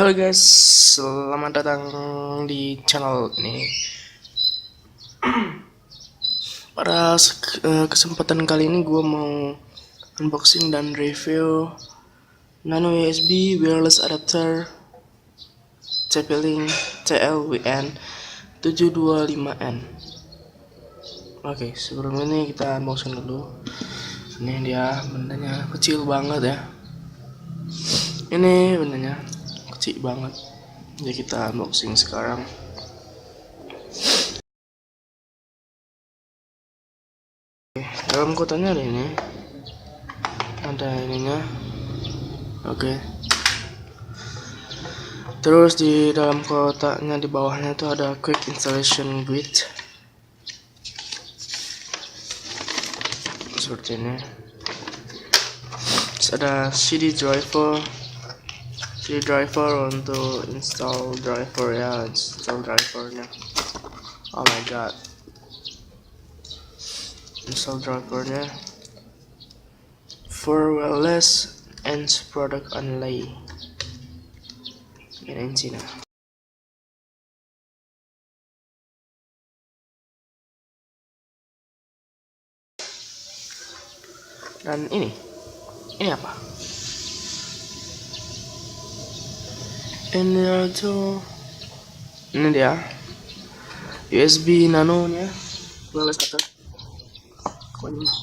Halo guys, selamat datang di channel ini. Pada kesempatan kali ini gue mau unboxing dan review Nano USB wireless adapter TL-WN725N. Oke, sebelum ini kita unboxing dulu. Ini dia bendanya, kecil banget ya. Ini bendanya kecil banget, jadi kita unboxing sekarang. Oke, dalam kotaknya ada ini, ada ininya. Oke, terus di dalam kotaknya di bawahnya itu ada quick installation guide seperti ini. Terus ada CD driver untuk install driver ya, install drivernya. Oh my god, install drivernya for wireless and product only in China. Dan ini apa? Ini dia USB Nano nya, wireless adapter. Oke.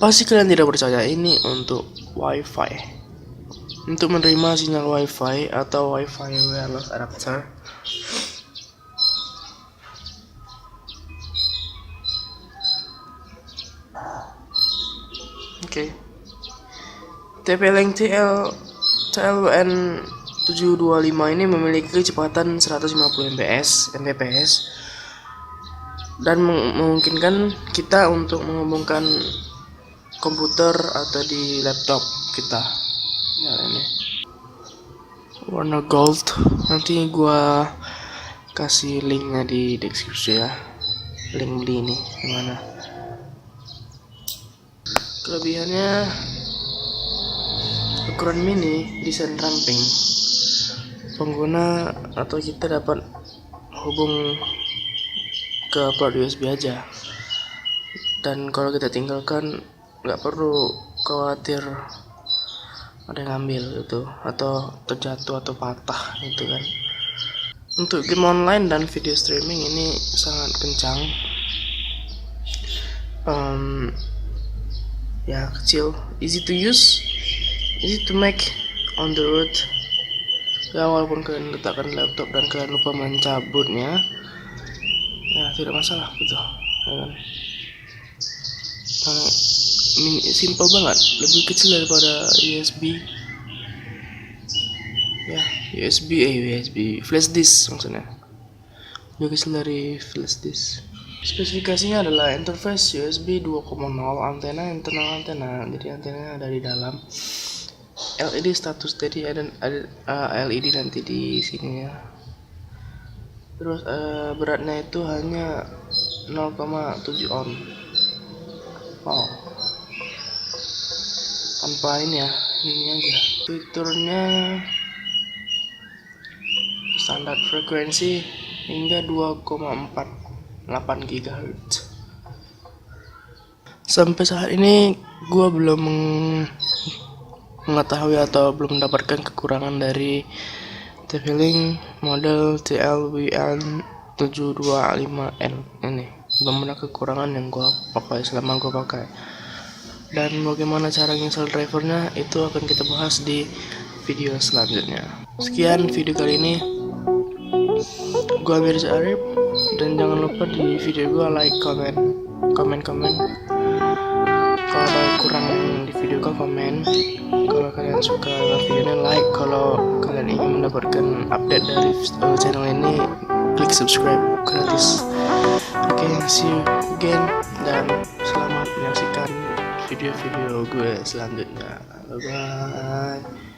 Pasti kalian tidak percaya, ini untuk WiFi, untuk menerima sinyal WiFi atau WiFi wireless adapter. Oke. TL-WN725 ini memiliki kecepatan 150 Mbps dan memungkinkan kita untuk menghubungkan komputer atau di laptop kita. Ya, ini warna gold. Nanti gua kasih linknya di deskripsi ya, link beli ini gimana. Kelebihannya ukuran mini, desain ramping. Pengguna atau kita dapat hubung ke port USB aja. Dan kalau kita tinggalkan nggak perlu khawatir ada yang ngambil gitu atau terjatuh atau patah gitu kan. Untuk game online dan video streaming ini sangat kencang. Ya, kecil, easy to use, easy to make on the road ya. Walaupun kalian letakkan laptop dan kalian lupa mencabutnya, ya tidak masalah gitu ya kan. Simple banget, lebih kecil daripada USB ya, USB flash disk maksudnya, lebih kecil dari flash disk. Spesifikasinya adalah interface USB 2.0, antena internal antena, jadi antenanya ada di dalam. LED status, jadi ada LED nanti di sini ya. Terus beratnya itu hanya 0,7 ohm. Wow, tanpa ini ya, ini aja. Fiturnya standar frekuensi hingga 2,48 GHz. Sampai saat ini gua belum mengetahui atau belum mendapatkan kekurangan dari TV-Link model TL-WN725N ini. Belum ada kekurangan yang gua pakai selama gua pakai. Dan bagaimana cara install drivernya itu akan kita bahas di video selanjutnya. Sekian video kali ini. Gua biar, dan jangan lupa di video gua like, komen. Kalau ada kurang di video gua komen. Kalau kalian suka videonya like. Kalau kalian ingin mendapatkan update dari channel ini, klik subscribe gratis. Oke, see you again dan selamat menyaksikan video-video gue selanjutnya. Bye bye.